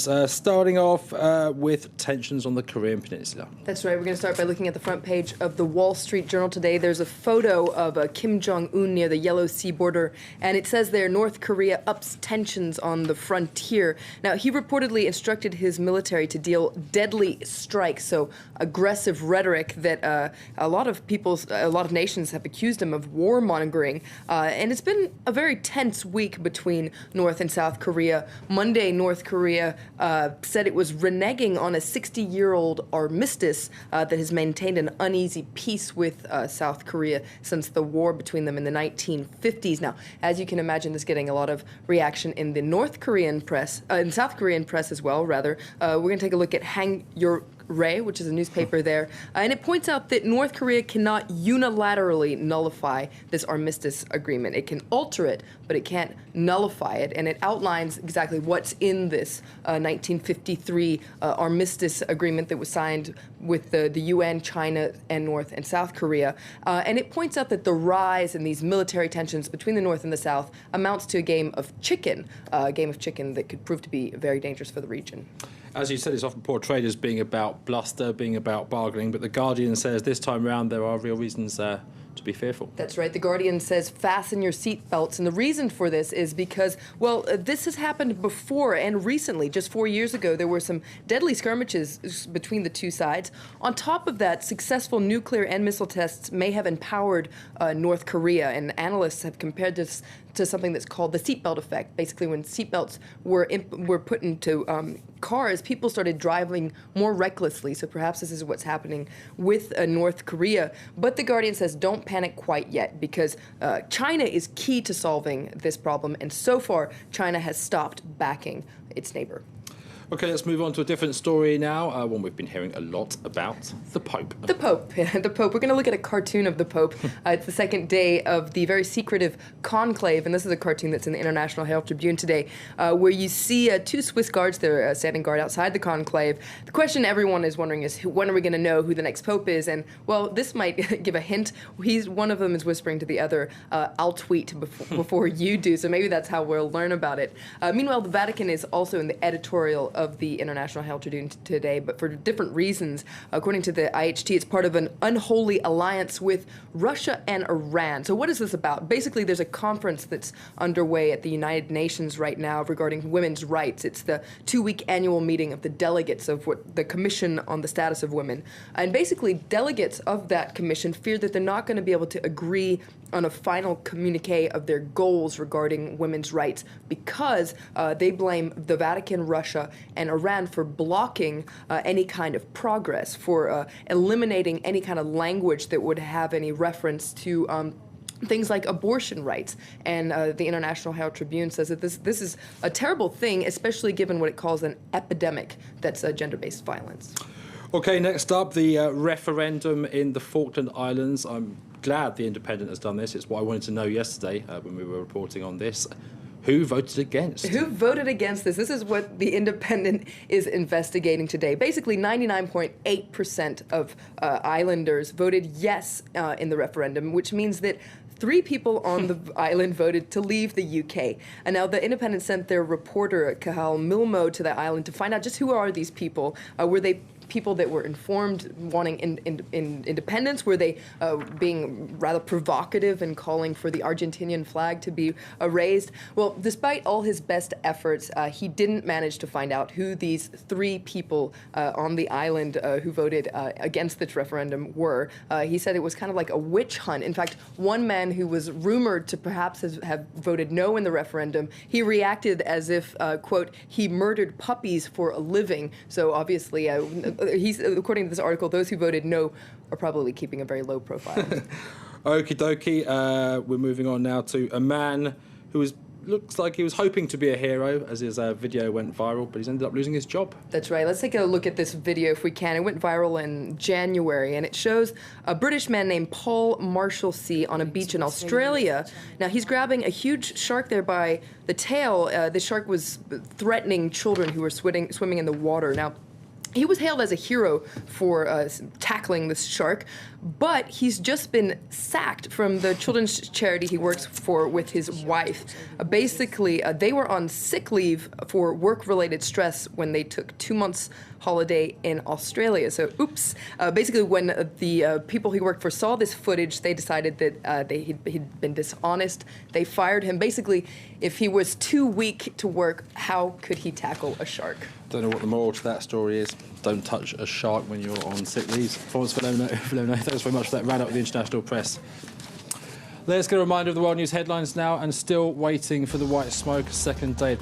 headlines, starting off with tensions on the Korean Peninsula. That's right. We're going to start by looking at the front page of the Wall Street Journal today. There's a photo of Kim Jong-un near the Yellow Sea border, and it says there, North Korea ups tensions on the frontier. Now, he reportedly instructed his military to deal deadly strikes, so aggressive rhetoric that a lot of nations have accused him of warmongering. And it's been a very tense week between North and South Korea. Monday, North Korea said it was reneging on a 60-year-old armistice that has maintained an uneasy peace with South Korea since the war between them in the 1950s. Now, as you can imagine, this is getting a lot of reaction in the North Korean press, in South Korean press as well, rather. We're going to take a look at HANKYOREH, which is a newspaper there, and it points out that North Korea cannot unilaterally nullify this armistice agreement. It can alter it, but it can't nullify it, and it outlines exactly what's in this 1953 armistice agreement that was signed with the UN, China, and North and South Korea. And it points out that the rise in these military tensions between the North and the South amounts to a game of chicken that could prove to be very dangerous for the region. As you said, it's often portrayed as being about bluster, being about bargaining, but The Guardian says this time around there are real reasons to be fearful. That's right. The Guardian says fasten your seatbelts, and the reason for this is because, well, this has happened before and recently. Just 4 years ago, there were some deadly skirmishes between the two sides. On top of that, successful nuclear and missile tests may have empowered North Korea, and analysts have compared this to something that's called the seatbelt effect. Basically, when seatbelts were put into cars, people started driving more recklessly. So perhaps this is what's happening with North Korea. But The Guardian says don't panic quite yet, because China is key to solving this problem, and so far China has stopped backing its neighbor. Okay, let's move on to a different story now, one we've been hearing a lot about, the Pope. The Pope. The Pope. We're going to look at a cartoon of the Pope. It's the second day of the very secretive conclave, and this is a cartoon that's in the International Herald Tribune today, where you see two Swiss guards. They're standing guard outside the conclave. The question everyone is wondering is, when are we going to know who the next Pope is? And, well, this might give a hint. One of them is whispering to the other, I'll tweet before you do, so maybe that's how we'll learn about it. Meanwhile, the Vatican is also in the editorial of the International Herald Tribune today, but for different reasons. According to the IHT, it's part of an unholy alliance with Russia and Iran. So what is this about? Basically, there's a conference that's underway at the United Nations right now regarding women's rights. It's the 2-week annual meeting of the delegates of the Commission on the Status of Women. And basically, delegates of that commission fear that they're not going to be able to agree on a final communique of their goals regarding women's rights because they blame the Vatican, Russia, and Iran for blocking any kind of progress, for eliminating any kind of language that would have any reference to things like abortion rights. And the International Herald Tribune says that this is a terrible thing, especially given what it calls an epidemic that's gender-based violence. Okay, next up, the referendum in the Falkland Islands. I'm glad The Independent has done this. It's what I wanted to know yesterday when we were reporting on this. Who voted against? Who voted against this? This is what The Independent is investigating today. Basically, 99.8% of islanders voted yes in the referendum, which means that 3 people on the island voted to leave the UK. And now the Independent sent their reporter, Cahal Milmo, to the island to find out just who are these people. Were they people that were informed, wanting independence? Were they being rather provocative and calling for the Argentinian flag to be raised? Well, despite all his best efforts, he didn't manage to find out who these 3 people on the island who voted against this referendum were. He said it was kind of like a witch hunt. In fact, one man who was rumored to perhaps have voted no in the referendum, he reacted as if, quote, he murdered puppies for a living. So obviously, according to this article, those who voted no are probably keeping a very low profile. Okie dokie. We're moving on now to a man who looks like he was hoping to be a hero as his video went viral, but he's ended up losing his job. That's right. Let's take a look at this video if we can. It went viral in January, and it shows a British man named Paul Marshalsea on a beach in Australia. Now, he's grabbing a huge shark there by the tail. The shark was threatening children who were swimming in the water. Now, He was hailed as a hero for tackling this shark, but he's just been sacked from the children's charity he works for with his wife. Basically, they were on sick leave for work-related stress when they took 2 months holiday in Australia. So, oops. Basically, when the people he worked for saw this footage, they decided that he'd been dishonest. They fired him. Basically, if he was too weak to work, how could he tackle a shark? Don't know what the moral to that story is. Don't touch a shark when you're on sick leave. Florence VILLEMINOT, thanks very much for that round-up of the international press. Let's get a reminder of the world news headlines now, and still waiting for the white smoke, second day.